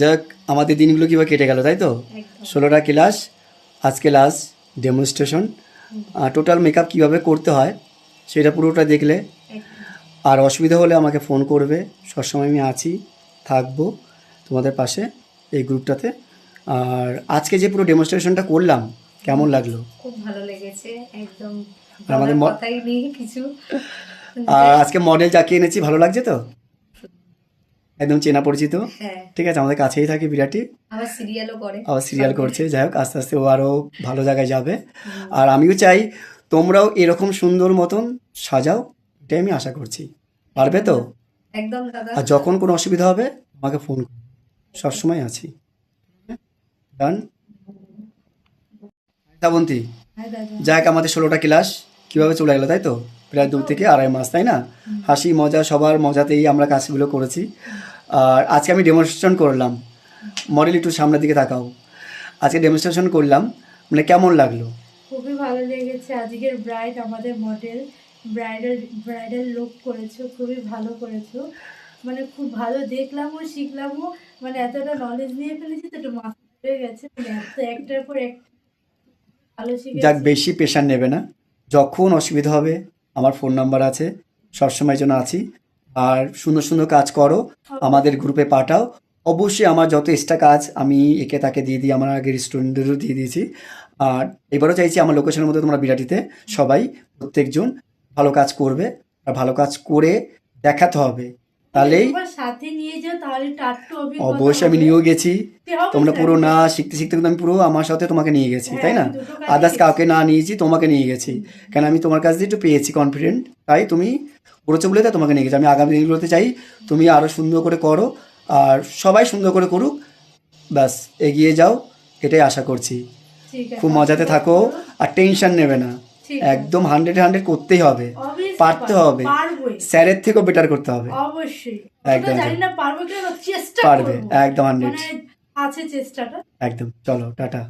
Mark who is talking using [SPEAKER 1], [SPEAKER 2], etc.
[SPEAKER 1] যাক, আমাদের দিনগুলো কীভাবে কেটে গেল, তাই তো? 16টা ক্লাস, আজকে লাস্ট ডেমনস্ট্রেশন। টোটাল মেকআপ কীভাবে করতে হয় সেটা পুরোটা দেখলে। আর অসুবিধা হলে আমাকে ফোন করবে, সবসময় আমি আছি, থাকবো তোমাদের পাশে এই গ্রুপটাতে। আর আজকে যে পুরো ডেমনস্ট্রেশনটা করলাম, কেমন লাগলো?
[SPEAKER 2] খুব ভালো লেগেছে, একদম
[SPEAKER 1] আর আমাদের
[SPEAKER 2] কথাই নেই কিছু।
[SPEAKER 1] আর আজকে মডেল যাকে এনেছি, ভালো লাগছে তো? একদম চেনা পরিচিত।
[SPEAKER 2] হ্যাঁ,
[SPEAKER 1] ঠিক আছে, আমাদের কাছেই থাকে বিরাটি,
[SPEAKER 2] আবার সিরিয়ালও করে,
[SPEAKER 1] আবার সিরিয়াল করছে। যাই হোক, আস্তে আস্তে ও আরও ভালো জায়গায় যাবে। আর আমিও চাই তোমরাও এরকম সুন্দর মতন সাজাও, এটাই আমি আশা করছি। পারবে তো?
[SPEAKER 2] একদম দাদা।
[SPEAKER 1] আর যখন কোনো অসুবিধা হবে আমাকে ফোন করো, সবসময় আছি। ডান। শ্রাবন্তী,
[SPEAKER 2] হ্যাঁ দাদা।
[SPEAKER 1] যাক, আমাদের 16টা ক্লাস কীভাবে চলে গেলো, তাই তো? প্রায় 2 থেকে আড়াই মাস, তাই না? হাসি মজা, সবার মজাতেই আমরা কাজগুলো করেছি। আর আজকে আমি ডেমনস্ট্রেশন করলাম। মডেল একটু সামনের দিকে তাকাও। আজকে ডেমনস্ট্রেশন করলাম, মানে কেমন লাগলো?
[SPEAKER 2] খুবই ভালো লেগেছে। আজকের ব্রাইড আমাদের মডেল, ব্রাইডাল লুক করেছো, খুবই ভালো করেছো। মানে খুব ভালো দেখলামও, শিখলামও। মানে এতটা নলেজ নিয়ে ফেলেছি তো, একটু মাথা হয়ে গেছে। মানে এত একটার পর এক ভালো
[SPEAKER 1] যাক,
[SPEAKER 2] শিখেছি।
[SPEAKER 1] বেশি প্রেশার নেবে না। যখন অসুবিধা হবে আমার ফোন নাম্বার আছে, সবসময় জন্য আছি। আর সুন্দর সুন্দর কাজ করো, আমাদের গ্রুপে পাঠাও। অবশ্যই আমার যত এক্সট্রা কাজ আমি একে তাকে দিয়ে দিই, আমার আগের স্টুডেন্টদেরও দিয়ে দিয়েছি। আর এবারও চাইছি আমার লোকেশনের মধ্যে তোমরা বিরাটিতে সবাই, প্রত্যেকজন ভালো কাজ করবে। আর ভালো কাজ করে দেখাতে হবে, তাহলেই।
[SPEAKER 2] তোমার সাথে নিয়ে যাও, তাহলে টাট্টু অভিজ্ঞতা
[SPEAKER 1] অবশ্যই আমি
[SPEAKER 2] হবে।
[SPEAKER 1] নিয়েও গেছি।
[SPEAKER 2] হবে
[SPEAKER 1] তোমরা
[SPEAKER 2] স্যার,
[SPEAKER 1] পুরো না
[SPEAKER 2] কিন্তু
[SPEAKER 1] শিখতে শিখতে কিন্তু আমি পুরো আমার সাথে তোমাকে নিয়ে গেছি,
[SPEAKER 2] হ্যাঁ,
[SPEAKER 1] তাই না?
[SPEAKER 2] আমি দুটো কাজই
[SPEAKER 1] আদার্স
[SPEAKER 2] গেছি।
[SPEAKER 1] কাউকে না নিয়েছি, তোমাকে নিয়ে গেছি। কেন, আমি তোমার কাছ দিয়ে একটু পেয়েছি কনফিডেন্ট, তাই তুমি করেছো বলে তাই তোমাকে নিয়ে গেছি। আমি আগামী দিনগুলোতে চাই তুমি আরও সুন্দর করে করো, আর সবাই সুন্দর করে করুক। ব্যাস, এগিয়ে যাও, এটাই আশা করছি।
[SPEAKER 2] ঠিক আছে,
[SPEAKER 1] খুব মজাতে
[SPEAKER 2] আশীর্বাদ
[SPEAKER 1] থাকো,
[SPEAKER 2] করো।
[SPEAKER 1] আর টেনশন নেবে না।
[SPEAKER 2] ঠিক আছে,
[SPEAKER 1] একদম 100-100 করতেই হবে,
[SPEAKER 2] অবভিয়াসলি
[SPEAKER 1] পারতে হবে,
[SPEAKER 2] পারবোই।
[SPEAKER 1] স্যারের থেকেও বেটার করতে হবে।
[SPEAKER 2] অবশ্যই। অতটা
[SPEAKER 1] একদম
[SPEAKER 2] জানি
[SPEAKER 1] একদম
[SPEAKER 2] না পারবো কিনা, চেষ্টা
[SPEAKER 1] পারবে,
[SPEAKER 2] করবো।
[SPEAKER 1] একদম 100।
[SPEAKER 2] মানে আছে চেষ্টাটা।
[SPEAKER 1] একদম, চলো টাটা।